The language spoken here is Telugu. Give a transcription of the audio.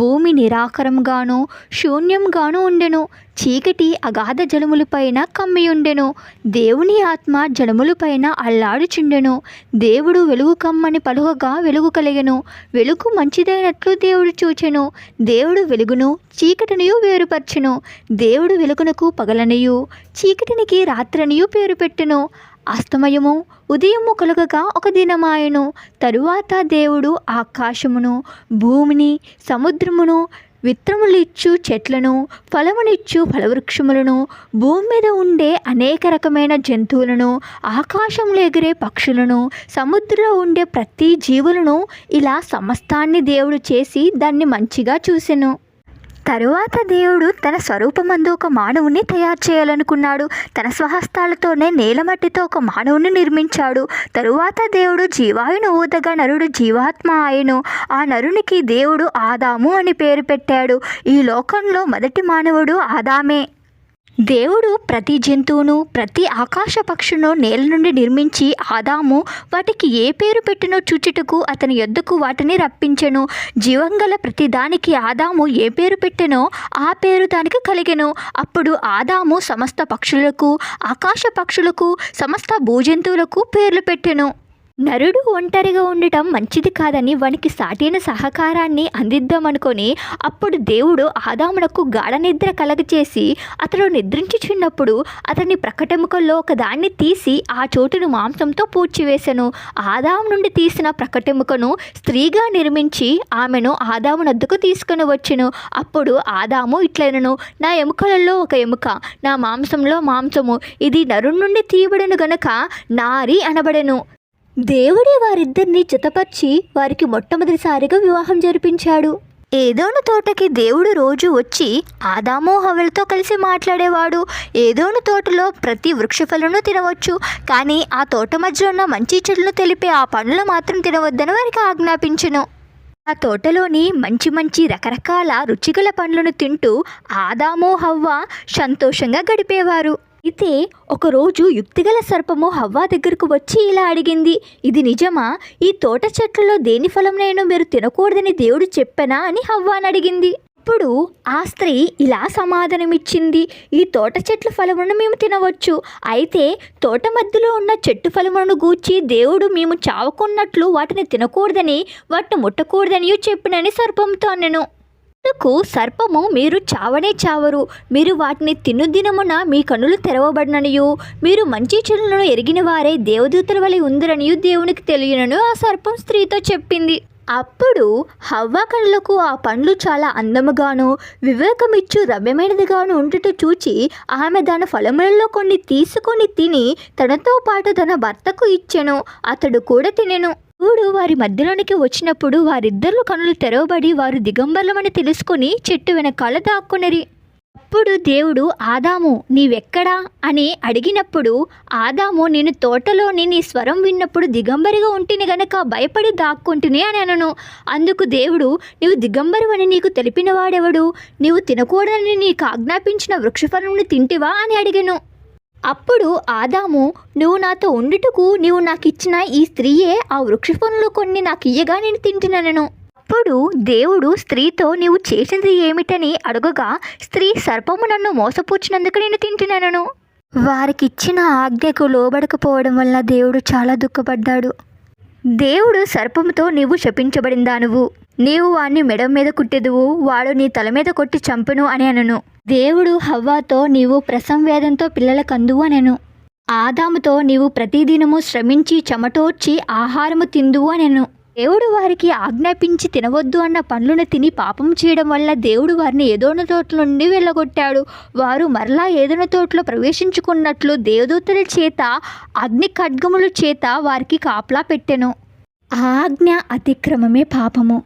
భూమి నిరాకారంగాను శూన్యంగాను ఉండెను. చీకటి అగాధ జలములపైన కమ్మియుండెను. దేవుని ఆత్మ జలములపైన అల్లాడుచుండెను. దేవుడు వెలుగు కమ్మని పలుకగా వెలుగు కలిగెను. వెలుగు మంచిదైనట్లు దేవుడు చూచెను. దేవుడు వెలుగును చీకటినియు వేరుపరచెను. దేవుడు వెలుగునకు పగలనియు చీకటినికి రాత్రనియు పేరు పెట్టెను. అస్తమయము ఉదయము కలుగగా ఒక దినమాయెను. తరువాత దేవుడు ఆకాశమును భూమిని సముద్రమును విత్తనములిచ్చు చెట్లను ఫలమునిచ్చు ఫలవృక్షములను భూమి మీద ఉండే అనేక రకమైన జంతువులను ఆకాశంలో ఎగిరే పక్షులను సముద్రంలో ఉండే ప్రతి జీవులను ఇలా సమస్తాన్ని దేవుడు చేసి దాన్ని మంచిగా చూసెను. తరువాత దేవుడు తన స్వరూపమందు ఒక మానవుని తయారు చేయాలనుకున్నాడు. తన స్వహస్తాలతోనే నేలమట్టితో ఒక మానవుని నిర్మించాడు. తరువాత దేవుడు జీవాయును ఊదగా నరుడు జీవాత్మ ఆయను. ఆ నరునికి దేవుడు ఆదాము అని పేరు పెట్టాడు. ఈ లోకంలో మొదటి మానవుడు ఆదామే. దేవుడు ప్రతి జంతువును ప్రతి ఆకాశ పక్షును నేల నుండి నిర్మించి ఆదాము వాటికి ఏ పేరు పెట్టినో చూచుటకు అతని యొద్దకు వాటిని రప్పించెను. జీవంగల ప్రతి దానికి ఆదాము ఏ పేరు పెట్టెనో ఆ పేరు దానికి కలిగెను. అప్పుడు ఆదాము సమస్త పక్షులకు ఆకాశ పక్షులకు సమస్త భూజంతువులకు పేర్లు పెట్టెను. నరుడు ఒంటరిగా ఉండటం మంచిది కాదని వానికి సాటైన సహకారాన్ని అందిద్దామనుకొని అప్పుడు దేవుడు ఆదామునకు గాఢ నిద్ర కలగచేసి అతడు నిద్రించుచున్నప్పుడు అతని ప్రకటెముకల్లో ఒక దాన్ని తీసి ఆ చోటును మాంసంతో పూడ్చివేశను. ఆదాము నుండి తీసిన ప్రకటెముకను స్త్రీగా నిర్మించి ఆమెను ఆదాము నద్దకు తీసుకుని వచ్చెను. అప్పుడు ఆదాము ఇట్లనెను, నా ఎముకలలో ఒక ఎముక, నా మాంసంలో మాంసము, ఇది నరుడి నుండి తీయబడెను గనక నారి అనబడెను. దేవుడే వారిద్దరిని జతపర్చి వారికి మొట్టమొదటిసారిగా వివాహం జరిపించాడు. ఏదోను తోటకి దేవుడు రోజు వచ్చి ఆదాము హవ్వలతో కలిసి మాట్లాడేవాడు. ఏదోను తోటలో ప్రతి వృక్షఫలను తినవచ్చు, కానీ ఆ తోట మధ్య ఉన్న మంచి చెట్లను తెలిపే ఆ పండ్లు మాత్రం తినవద్దని వారికి ఆజ్ఞాపించెను. ఆ తోటలోని మంచి మంచి రకరకాల రుచిగల పండ్లను తింటూ ఆదాము హవ్వ సంతోషంగా గడిపేవారు. అయితే ఒకరోజు యుక్తిగల సర్పము హవ్వ దగ్గరకు వచ్చి ఇలా అడిగింది, ఇది నిజమా? ఈ తోట చెట్లలో దేని ఫలంనైనా మీరు తినకూడదని దేవుడు చెప్పనా అని హవ్వాని అడిగింది. అప్పుడు ఆ స్త్రీ ఇలా సమాధానమిచ్చింది, ఈ తోట చెట్ల ఫలమును మేము తినవచ్చు, అయితే తోట మధ్యలో ఉన్న చెట్టు ఫలమును గూర్చి దేవుడు మేము చావకున్నట్లు వాటిని తినకూడదని వాటిని ముట్టకూడదని చెప్పినని సర్పంతో అనెను. అందుకు సర్పము, మీరు చావనే చావరు, మీరు వాటిని తిను దినమున మీ కన్నులు తెరవబడిననియు మీరు మంచి చెడులను ఎరిగిన వారే దేవదూతల వలె ఉందరనియు దేవునికి తెలియనను ఆ సర్పం స్త్రీతో చెప్పింది. అప్పుడు హవ్వ కళ్ళకు ఆ పండ్లు చాలా అందముగాను వివేకమిచ్చు రమ్యమైనదిగాను ఉండుట చూచి ఆమె దాని ఫలములలో కొన్ని తీసుకొని తిని తనతో పాటు తన భర్తకు ఇచ్చెను. అతడు కూడా తినెను. దేవుడు వారి మధ్యలోనికి వచ్చినప్పుడు వారిద్దరు కనులు తెరవబడి వారు దిగంబరులమని తెలుసుకుని చెట్టు వెనకాల దాక్కునిరి. అప్పుడు దేవుడు, ఆదాము నీవెక్కడా అని అడిగినప్పుడు ఆదాము, నేను తోటలోని నీ స్వరం విన్నప్పుడు దిగంబరిగా ఉంటిని గనక భయపడి దాక్కుంటుని అని అనను. అందుకు దేవుడు, నీవు దిగంబరువని నీకు తెలిపిన వాడెవడు? నీవు తినకూడదని నీకు ఆజ్ఞాపించిన వృక్షఫలమును తింటివా అని అడిగెను. అప్పుడు ఆదాము, నువ్వు నాతో ఉండుటకు నీవు నాకు ఇచ్చిన ఈ స్త్రీయే ఆ వృక్షఫలంలో కొన్ని నాకు ఇయ్యగా నేను తింటున్నాను. అప్పుడు దేవుడు స్త్రీతో, నీవు చేసినది ఏమిటని అడగగా స్త్రీ, సర్పము నన్ను మోసపూచినందుకు నేను తింటున్నాను. వారికిచ్చిన ఆజ్ఞకు లోబడకపోవడం వల్ల దేవుడు చాలా దుఃఖపడ్డాడు. దేవుడు సర్పముతో, నీవు శపించబడిందానువు, నీవు వాణ్ణి మెడ మీద కుట్టెదువు, వాడు నీ తల మీద కొట్టి చంపును అని అనను. దేవుడు హవ్వతో, నీవు ప్రసంవేదంతో పిల్లల కందువు అనెను. ఆదాముతో, నీవు ప్రతిదినము శ్రమించి చెమటోర్చి ఆహారము తిందువు అనెను. దేవుడు వారికి ఆజ్ఞాపించి తినవద్దు అన్న పండ్లను తిని పాపం చేయడం వల్ల దేవుడు వారిని ఏదోన తోటల నుండి వెళ్ళగొట్టాడు. వారు మరలా ఏదోన తోటలో ప్రవేశించుకున్నట్లు దేవదూతల చేత అగ్ని ఖడ్గముల చేత వారికి కాపలా పెట్టెను. ఆజ్ఞ అతిక్రమమే పాపము.